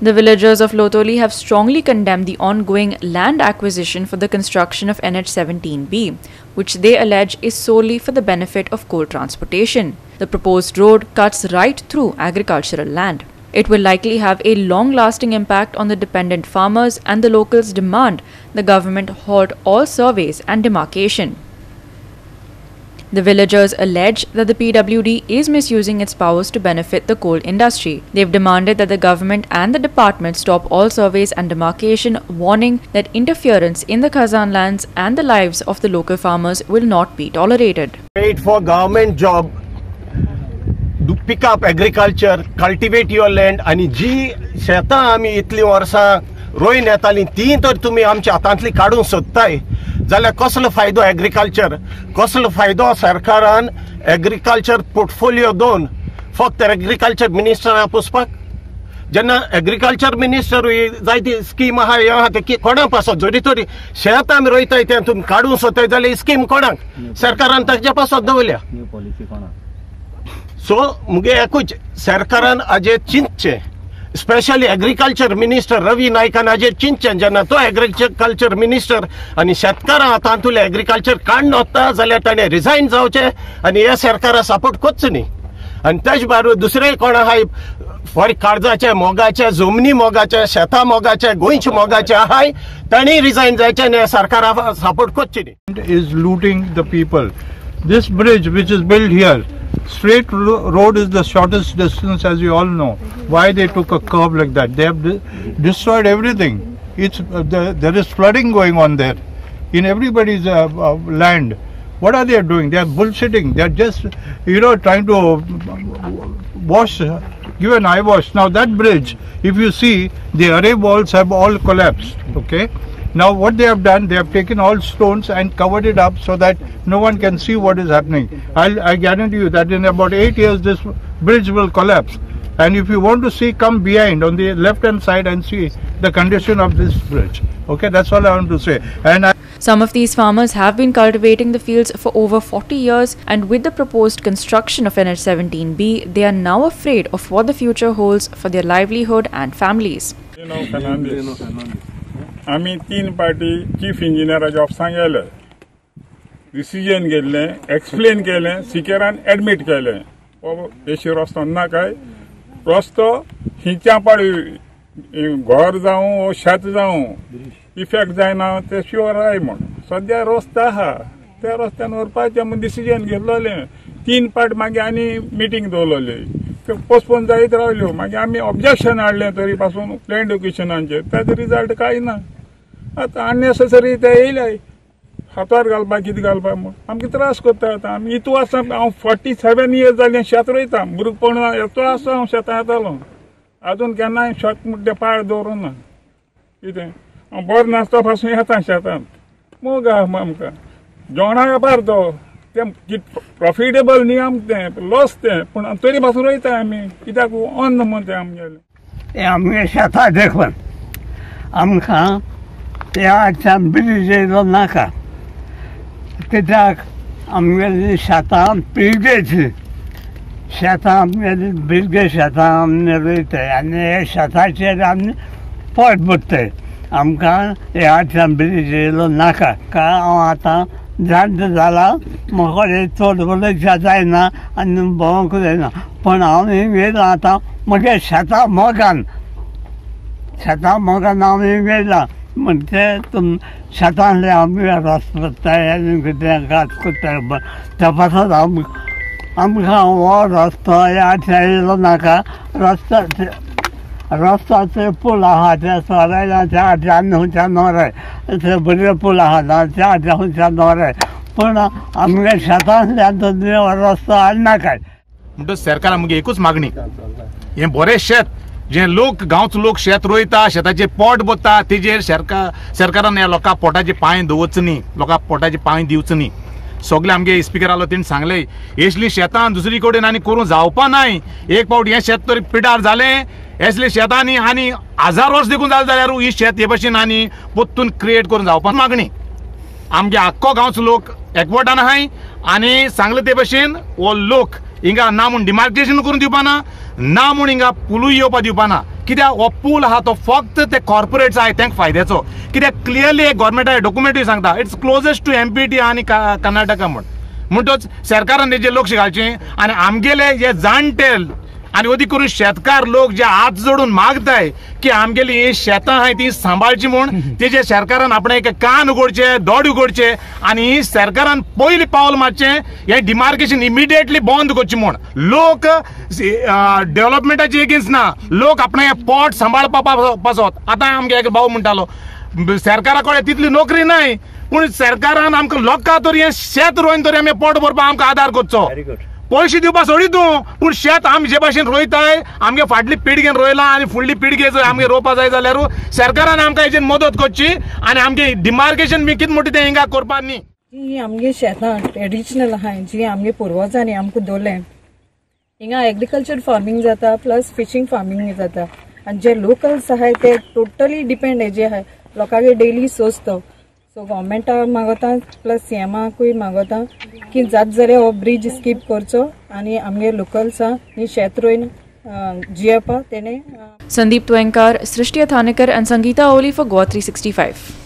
The villagers of Lotoli have strongly condemned the ongoing land acquisition for the construction of NH17B, which they allege is solely for the benefit of coal transportation. The proposed road cuts right through agricultural land. It will likely have a long-lasting impact on the dependent farmers, and the locals demand the government halt all surveys and demarcation. The villagers allege that the PWD is misusing its powers to benefit the coal industry. They've demanded that the government and the department stop all surveys and demarcation, warning that interference in the Khazan lands and the lives of the local farmers will not be tolerated. Wait for government job, pick up agriculture, cultivate your land, आणि जी शेतां आमी इतली वर्सां रोयन येताली ती तर तुमी आमच्या हातांतली काडून सोदताय जाल्यार कसलो फायदो एग्रीकल्चर, कसलो फायदो सरकारान एग्रीकल्चर पोर्टफोलियो दोन फक्त एग्रीकल्चर मिनिस्टराक पोसपाक? जेन्ना एग्रीकल्चर मिनिस्टर जायती स्कीम आहा हे आहा ते कोणाक पासत? जोरी तोरी शेत आमी रोयताय तें तुमी काडून सोदताय जाल्यार ही स्कीम कोणाक? सरकारान ताच्या पासत दवरल्या. सो मुगे एकूच सरकारान हाजेर चिंतचें, स्पेशली एग्रीकल्चर मिनिस्टर रवी नायकान हाजेर चिंतचें. जेन्ना तो एग्रीकल्चर मिनिस्टर आनी शेतकारां हातांतले एग्रीकल्चर काडून वता जाल्यार ताणें रिजायन जावचें आनी हे सरकाराक सपोर्ट करचो न्ही. आनी तेच बरोबर दुसरें कोण आहाय फॉर काळजाचे मोगाचे, जमनी मोगाचे, शेतां मोगाचे, गोंयचे मोगाचे आहाय ताणें रिजायन जायचें आनी हे सरकाराक सपोर्ट करचें न्ही. Is looting the people. This bridge which is built here, straight road is the shortest distance, as you all know. Why they took a curve like that? They have destroyed everything. It's there is flooding going on there in everybody's land. What are they doing? They are bullshitting. They are just trying to wash, give an eyewash. Now that bridge, if you see, the array walls have all collapsed. Okay. Now what they have done, they have taken all stones and covered it up so that no one can see what is happening. I guarantee you that in about 8 years this bridge will collapse. And if you want to see, come behind on the left hand side and see the condition of this bridge. Okay, that's all I want to say. And some of these farmers have been cultivating the fields for over 40 years, and with the proposed construction of NH17B, they are now afraid of what the future holds for their livelihood and families. आम्ही 3 party chief इंजिनियराच्या ऑफिसांत गेले, decision घेतलें, explain केलें, सिकेरान admit केलें अशी रस्तो ना काय, रस्तो हिंच्या पाडी घर जावं शेत जावं इफेक्ट जायना ते शुअर आय म्हण सद्या रस्तो आहा त्या रस्त्यान व्हरपाचें म्हूण डिसिजन घेतलेलें. 3 पार्ट मागीर आनी मिटींग दवरलेली, पोस्टपोन जायत रावल्यो. मागीर आमी ऑब्जेक्शन हाडलें तरी पासून प्लॅन एड्युकेशनाचेर, ताचो रिजल्ट कांय ना. आतां अननेसेसरी ते येयल्याय हातार घालपाक कितें घालपाक म्हूण आमकां त्रास करता. आतां आमी इतू वर्सां हांव 47 इयर्स जालीं शेत रोयता. भुरगपण येतो आसता हांव शेतां येतालो, आजून केन्नाय शेत मुड्डे पाड दवरूं ना. कितें हांव बरो नासता पासून येता शेतांत. मोग आहा आमकां जेवणा वेपार तो तें प्रॉफिटेबल न्ही आमकां तें लॉस तें, पूण तरी पासून रोयता आमी कित्याक अन्न म्हूण तें आमगेलें. आमगे शेतां देखून आमकां त्या ब्रिज येयलो नाका, कित्याक आमगेलीं शेतां पिळगेची शेतां आमगेलीं बिरगे शेतां आमी रोयताय आनी हे शेताचेर आमी पोट भरताय. आमकां ह्या ब्रिज येयलो नाका. हांव आतां जाणटो जाला, म्हाका चड उलयच्या जायना आनी भोंवंक जायना, पूण हांव हिंग येयलो आतां म्हगे शेतां मोगान हांव हिंग येयला. म्हणजे शेतांतले आमी रस्तो करताय आनी कितें घात करताय त्या पासून आमकां हो रस्तो ह्या येयलो नाका. रस्त्याचे पूल आहा ते सोरायच्या आनी खंयच्या नोराय, ते बरे पूल आहा ना त्या खंयच्या नोराय, पूण आमगे शेतांतल्यान रस्तो हाडनाकाय. म्हणटच सरकारान मुगे एकूच मागणी, हें बरें शेत जे लोक गांवचो लोक शेत रोयता, शेताचेर पोट भरता, तेजेर सरकारान ह्या लोकांक पोटाचे पांय दवरचो न्ही, लोकांक पोटाचे पांय दिवचो न्ही. सगळे आमगे स्पिकर आलो तेणी सांगले असली शेतां दुसरी कडेन आनी करूं जावपा नाय. एक पावट हें शेत तरी पिडार जालें, असले शेतांनी आनी 1000 वर्स देखून जालें जाल्यार ही शेत हे भशेन आनी परतून क्रिएट करून जावपा मागणी. आमगे आख्खो गांवचो लोक एकवटान आहाय आनी सांगले ते भशेन हो लोक हिंगा ना म्हूण डिमार्केशन करून दिवपाना ना म्हूण हिंगा पुलूय येवपा दिवपाना कित्याक हो पूल आहा तो फक्त ते कॉर्पोरेट्स आहाय तांकां फायद्याचो कित्याक क्लियरली डॉक्युमेंटाय सांगता इट्स क्लोजेस्ट टू MPT आनी कर्नाटका म्हणटच सरकारान हेजेर लक्ष घालचें आनी आमगेले जे जाणटे आनी अदी करून शेतकार लोक जे हात जोडून मागताय की आमगेली ही शेतां आहाय ती सांबाळची म्हूण तेजे सरकारान आपणे एक कान उगडचे दोड उगडचे आनी सरकारान पयलीं पावल मारचें हें डिमार्केशन इमिडिएटली बंद करचें म्हूण लोक डेव्हलपमेंटाचे एगेन्स्ट ना लोक आपणे पोट सांबाळपा पासत आतां आमगे एक भाऊ म्हणटालो सरकारा कडेन तितली नोकरी नाय पूण सरकारान आमकां लोकां तरी हें शेत रोवन तरी आमी पोट भरपाक आमकां आदार करचो पयशे दिवपा सोडी तूं पूण शेत आमी जे भाशेन रोयताय आमगे फाटली पिळगेन रोयलां आनी फुडली पिळगे जर आमगे रोवपा जाय जाल्यार सरकारान आमकां हेजेर मदत करची आनी आमगे डिमार्केशन बी कितें म्हणटा तें हिंगा करपा न्ही जी आमगे शेतां ट्रेडिशनल आहाय जी आमगे पुर्वजांनी आमकां दवरलें हिंगा एग्रीकल्चर फार्मिंग जाता प्लस फिशींग फार्मिंग जाता आनी जे लोकल्स आहाय ते टोटली डिपेंड हेजे आहाय लोकांगे डेली सोर्स तो सो गव्हर्मेंटाक मागता प्लस CMाकूय मागता की जात जाल्यार हो ब्रिज स्कीप करचो आनी आमगे लोकल्सां ही शेत रोयन जियेवपा तेणे Sandeep Twankar, Srishti Athanikar and Sangeeta Oli for Goa 365.